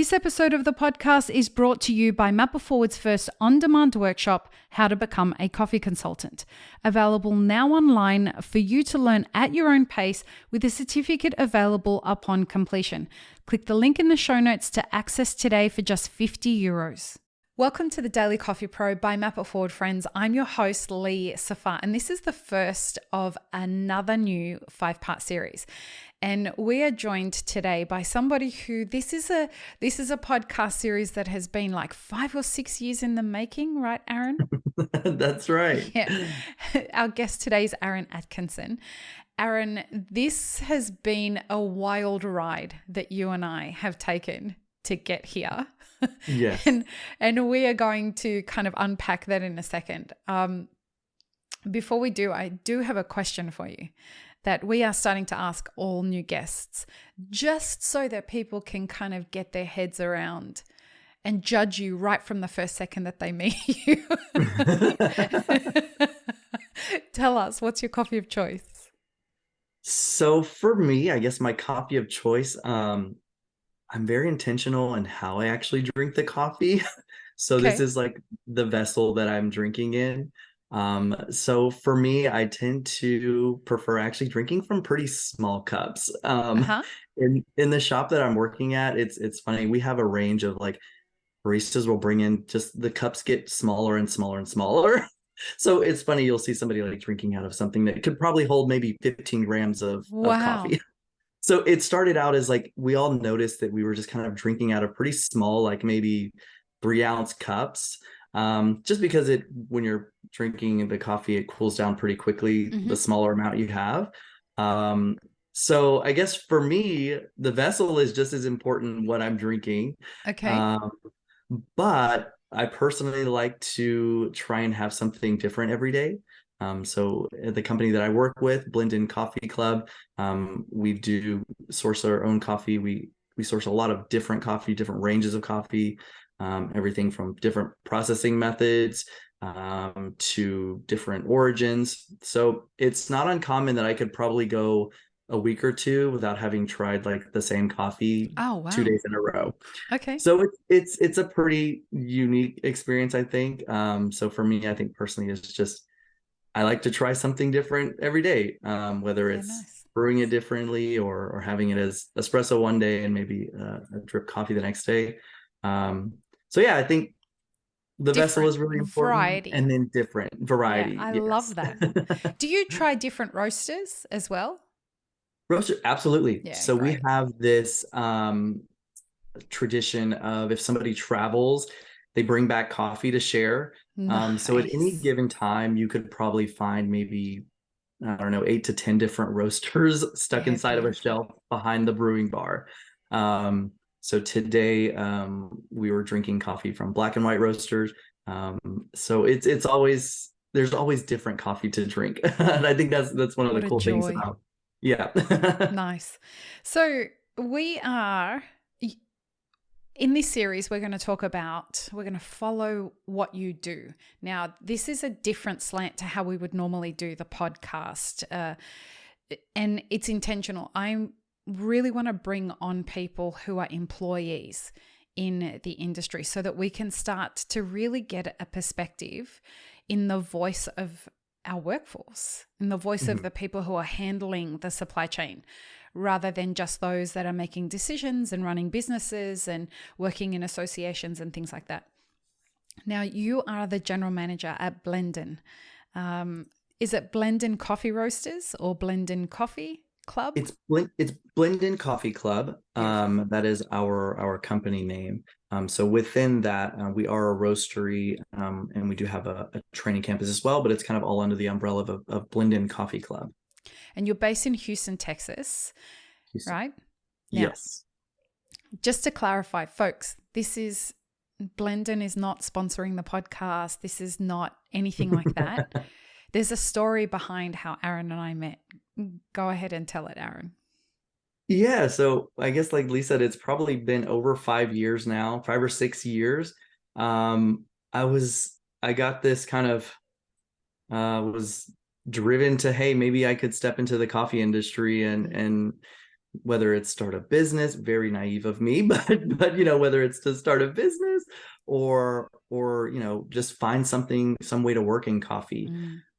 This episode of the podcast is brought to you by Mapper Forward's first on-demand workshop, How to Become a Coffee Consultant. Available now online for you to learn at your own pace with a certificate available upon completion. Click the link in the show notes to access today for just €50. Welcome to the Daily Coffee Pro by Mapper Forward, friends. I'm your host, Lee Safar, and this is the first of another new 5-part series. And we are joined today by somebody who this is a podcast series that has been like 5 or 6 years in the making, right, Aaron? That's right. Yeah. Our guest today is Aaron Atkinson. Aaron, this has been a wild ride that you and I have taken to get here. Yes. And we are going to kind of unpack that in a second. Before we do, I do have a question for you that we are starting to ask all new guests, just so that people can kind of get their heads around and judge you right from the first second that they meet you. Tell us, what's your coffee of choice? So for me, I guess my coffee of choice, I'm very intentional in how I actually drink the coffee. So Okay. this is like the vessel that I'm drinking in. So for me, I tend to prefer actually drinking from pretty small cups. In the shop that I'm working at, it's funny. We have a range of like baristas will bring in, just the cups get smaller and smaller and smaller. So it's funny, you'll see somebody like drinking out of something that could probably hold maybe 15 grams of Wow. coffee. So it started out as like, we all noticed that we were just kind of drinking out of pretty small, like maybe 3-ounce cups. Just because when you're drinking the coffee, it cools down pretty quickly, the smaller amount you have. So I guess for me, the vessel is just as important what I'm drinking. Okay. But I personally like to try and have something different every day. So at the company that I work with, Blendin Coffee Club, we do source our own coffee. We source a lot of different coffee, different ranges of coffee, everything from different processing methods to different origins. So it's not uncommon that I could probably go a week or two without having tried like the same coffee Oh, wow. 2 days in a row. Okay. So it's a pretty unique experience, I think. So for me, I think personally, it's just I like to try something different every day, whether it's nice. brewing it differently or having it as espresso one day and maybe a drip coffee the next day. So yeah, I think the vessel is really important, variety. and then different variety. Yeah, I yes. love that. Do you try different roasters as well? Roaster, absolutely. Yeah, So we great. have this tradition of if somebody travels, they bring back coffee to share. So at any Nice. given time, you could probably find maybe, I don't know, 8 to 10 different roasters stuck Yeah, inside of a shelf behind the brewing bar. So today we were drinking coffee from Black and White Roasters. So it's always, there's always different coffee to drink. And I think that's one of What the a cool things joy. about, yeah. Nice. So we are, in this series, we're going to follow what you do. Now, this is a different slant to how we would normally do the podcast. And it's intentional. I really want to bring on people who are employees in the industry so that we can start to really get a perspective in the voice of our workforce, in the voice of the people who are handling the supply chain, rather than just those that are making decisions and running businesses and working in associations and things like that. Now, you are the general manager at Blendin. Is it Blendin Coffee Roasters or Blendin Coffee Club? It's Blendin Coffee Club. That is our company name. So within that, we are a roastery, and we do have a training campus as well, but it's kind of all under the umbrella of Blendin Coffee Club. And you're based in Houston, Texas, Houston. right? Now, Yes. just to clarify, folks, Blendin is not sponsoring the podcast. This is not anything like that. There's a story behind how Aaron and I met. Go ahead and tell it, Aaron. Yeah, so I guess like Lee said, it's probably been over 5 years now, 5 or 6 years. I got this kind of was driven to, hey, maybe I could step into the coffee industry and whether it's start a business, very naive of me, but whether it's to start a business or just find some way to work in coffee.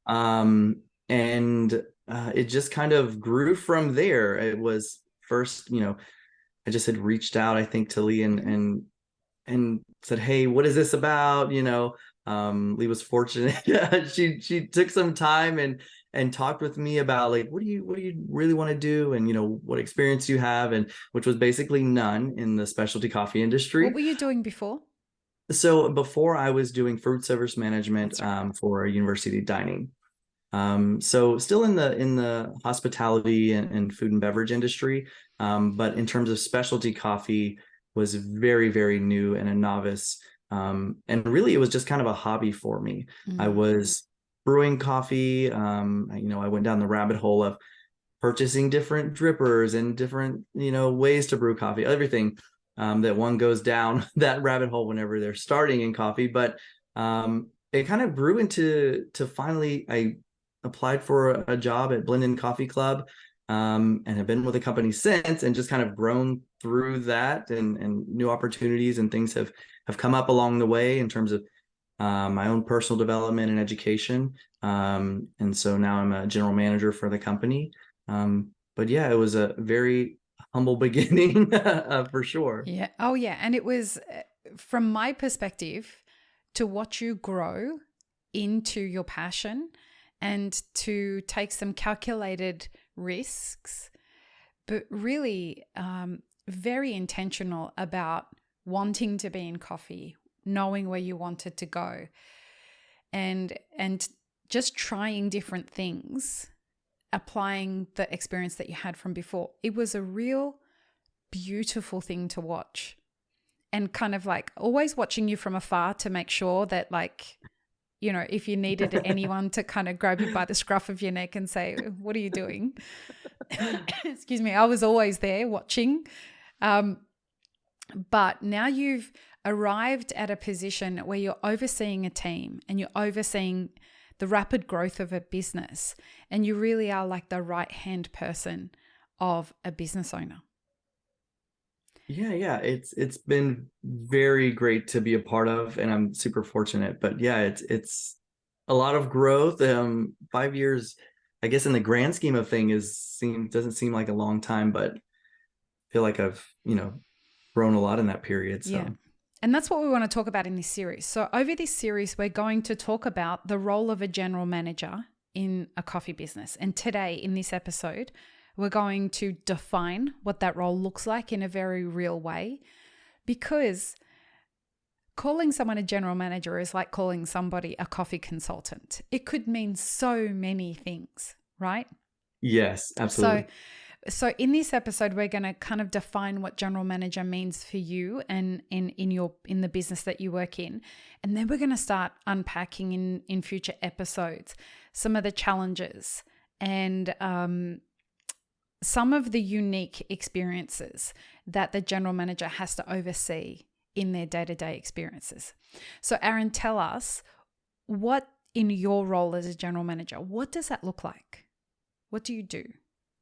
Mm. And it just kind of grew from there. It was first, I just had reached out, I think, to Lee and said, "Hey, what is this about?" Lee was fortunate. She took some time and talked with me about, like, what do you really want to do, and what experience you have, and which was basically none in the specialty coffee industry. What were you doing before? So before, I was doing food service management, That's right. for a university dining. So still in the hospitality and food and beverage industry, but in terms of specialty coffee, was very, very new and a novice. And really, it was just kind of a hobby for me. I Mm. was brewing coffee. I went down the rabbit hole of purchasing different drippers and different, ways to brew coffee, everything, that one goes down that rabbit hole whenever they're starting in coffee. But it kind of grew to finally, I applied for a job at Blendin Coffee Club, and have been with the company since, and just kind of grown through that, and new opportunities and things have come up along the way in terms of my own personal development and education. And so now I'm a general manager for the company. But yeah, it was a very humble beginning, for sure. Yeah. Oh, yeah. And it was, from my perspective, to watch you grow into your passion and to take some calculated risks, but really very intentional about wanting to be in coffee, knowing where you wanted to go, and just trying different things, applying the experience that you had from before. It was a real beautiful thing to watch, and kind of like always watching you from afar to make sure that, like, if you needed anyone to kind of grab you by the scruff of your neck and say, "What are you doing?" Excuse me. I was always there watching. But now you've arrived at a position where you're overseeing a team and you're overseeing the rapid growth of a business, and you really are like the right-hand person of a business owner. Yeah, it's been very great to be a part of, and I'm super fortunate. But yeah, it's a lot of growth. 5 years, I guess, in the grand scheme of things, doesn't seem like a long time, but I feel like I've grown a lot in that period. Yeah. So And that's what we want to talk about in this series. So over this series, we're going to talk about the role of a general manager in a coffee business. And today, in this episode, we're going to define what that role looks like in a very real way, because calling someone a general manager is like calling somebody a coffee consultant. It could mean so many things, right? yes, absolutely. So in this episode, we're going to kind of define what general manager means for you and in the business that you work in. And then we're going to start unpacking in future episodes some of the challenges and some of the unique experiences that the general manager has to oversee in their day-to-day experiences. So Aaron, tell us, what in your role as a general manager, what does that look like? What do you do?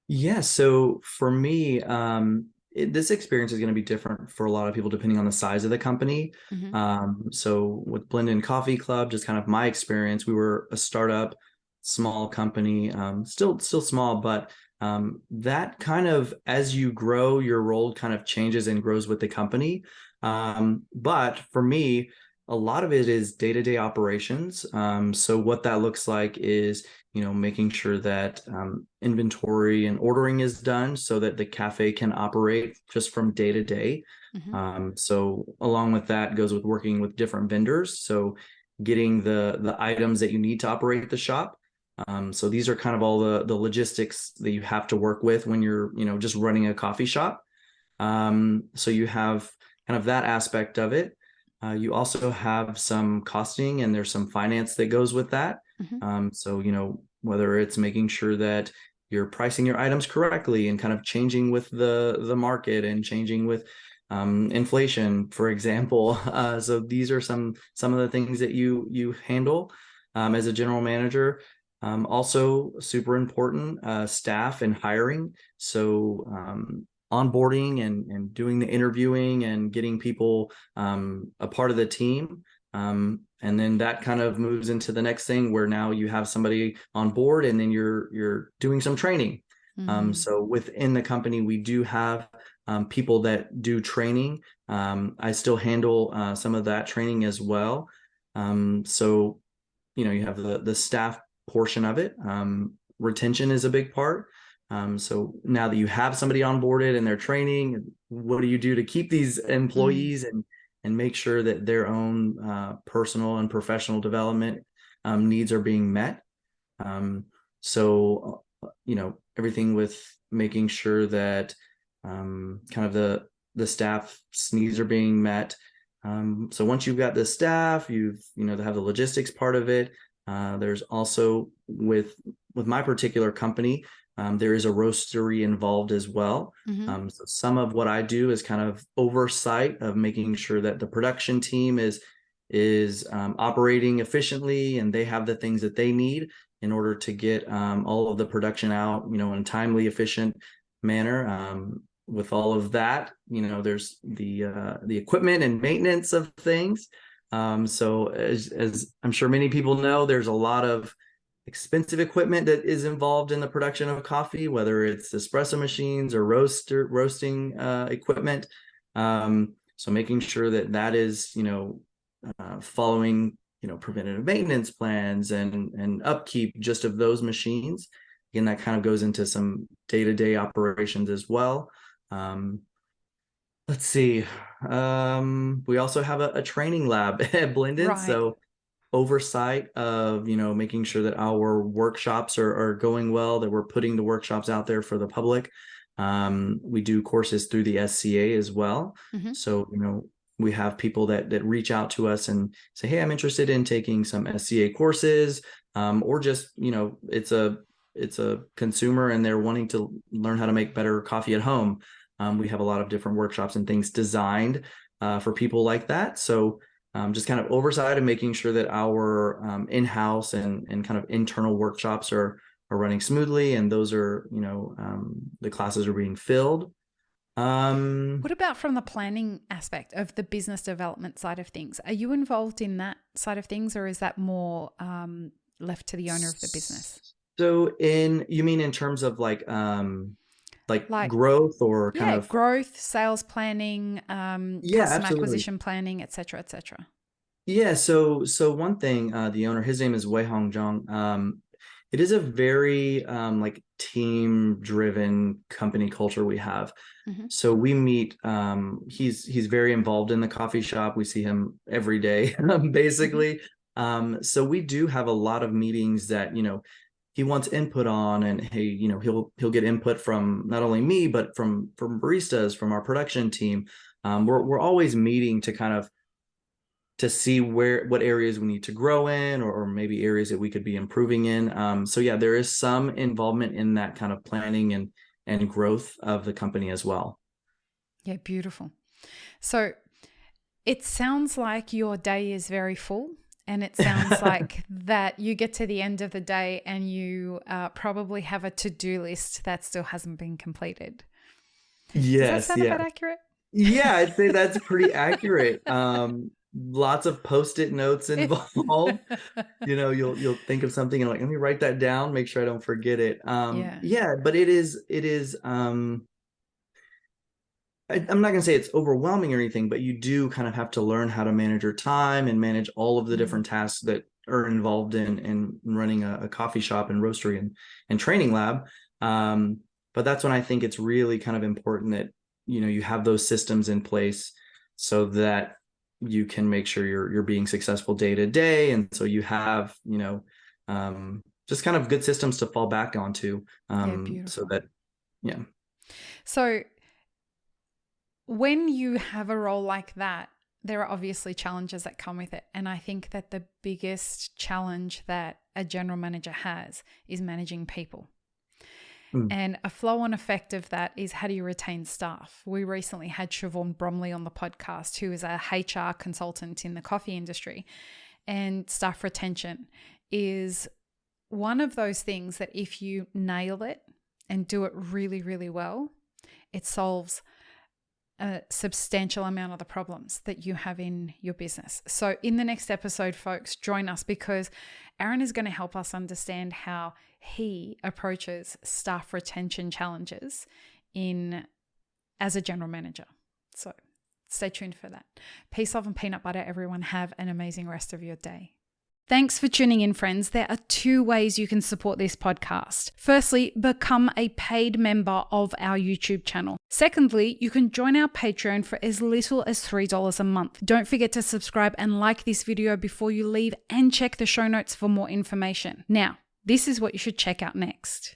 Yeah, so for me, this experience is going to be different for a lot of people depending on the size of the company. Mm-hmm. So with Blendin Coffee Club, just kind of my experience, we were a startup, small company, still small, but that kind of, as you grow, your role kind of changes and grows with the company. But for me, a lot of it is day-to-day operations. So what that looks like is, making sure that inventory and ordering is done so that the cafe can operate just from day to day. Mm-hmm. So along with that goes with working with different vendors. So getting the items that you need to operate the shop. So these are kind of all the logistics that you have to work with when you're, just running a coffee shop. So you have kind of that aspect of it. You also have some costing, and there's some finance that goes with that. Mm-hmm. So, whether it's making sure that you're pricing your items correctly and kind of changing with the market and changing with inflation, for example. So these are some of the things that you handle as a general manager. Also super important, staff and hiring. So onboarding and doing the interviewing and getting people a part of the team. And then that kind of moves into the next thing where now you have somebody on board and then you're doing some training. So within the company, we do have people that do training. I still handle some of that training as well. So, you have the staff portion of it. Retention is a big part. So now that you have somebody onboarded and they're training, what do you do to keep these employees and make sure that their own personal and professional development needs are being met? So, everything with making sure that kind of the staff's needs are being met. So once you've got the staff, they have the logistics part of it. There's also with my particular company, there is a roastery involved as well. So some of what I do is kind of oversight of making sure that the production team is operating efficiently and they have the things that they need in order to get all of the production out, in a timely, efficient manner. With all of that, there's the equipment and maintenance of things. So as I'm sure many people know, there's a lot of expensive equipment that is involved in the production of coffee, whether it's espresso machines or roasting equipment. So making sure that is, following, preventative maintenance plans and upkeep just of those machines. Again, that kind of goes into some day-to-day operations as well. Let's see. We also have a training lab at Blendin. Right. So oversight of, making sure that our workshops are going well, that we're putting the workshops out there for the public. We do courses through the SCA as well. So, we have people that reach out to us and say, hey, I'm interested in taking some SCA courses, or just, it's a consumer and they're wanting to learn how to make better coffee at home. We have a lot of different workshops and things designed for people like that. So just kind of oversight and making sure that our in-house and kind of internal workshops are running smoothly, and those are, the classes are being filled. What about from the planning aspect of the business development side of things? Are you involved in that side of things, or is that more left to the owner of the business? So you mean in terms of like growth or kind of growth, sales planning, customer absolutely. acquisition planning, et cetera, et cetera. Yeah. So one thing, the owner, his name is Wei Hong Zhang. It is a very team driven company culture we have. So we meet, he's very involved in the coffee shop. We see him every day, basically. So we do have a lot of meetings that, he wants input on, and hey, he'll get input from not only me, but from baristas, from our production team. We're always meeting to kind of to see what areas we need to grow in, or maybe areas that we could be improving in. So yeah, there is some involvement in that kind of planning and growth of the company as well. Yeah, beautiful. So it sounds like your day is very full. And it sounds like that you get to the end of the day and you probably have a to-do list that still hasn't been completed. Yes. Does that sound about accurate? Yeah, I'd say that's pretty accurate. Lots of Post-it notes involved. You'll think of something and let me write that down, make sure I don't forget it. But it is I'm not going to say it's overwhelming or anything, but you do kind of have to learn how to manage your time and manage all of the different tasks that are involved in running a coffee shop and roastery and training lab. But that's when I think it's really kind of important that, you have those systems in place so that you can make sure you're being successful day to day. And so you have, just kind of good systems to fall back onto. So that, yeah. So when you have a role like that, there are obviously challenges that come with it. And I think that the biggest challenge that a general manager has is managing people. And a flow-on effect of that is, how do you retain staff? We recently had Siobhan Bromley on the podcast, who is a HR consultant in the coffee industry. And staff retention is one of those things that if you nail it and do it really, really well, it solves a substantial amount of the problems that you have in your business. So in the next episode, folks, join us because Aaron is going to help us understand how he approaches staff retention challenges as a general manager. So stay tuned for that. Peace, love, and peanut butter, everyone. Have an amazing rest of your day. Thanks for tuning in, friends. There are 2 ways you can support this podcast. Firstly, become a paid member of our YouTube channel. Secondly, you can join our Patreon for as little as $3 a month. Don't forget to subscribe and like this video before you leave, and check the show notes for more information. Now, this is what you should check out next.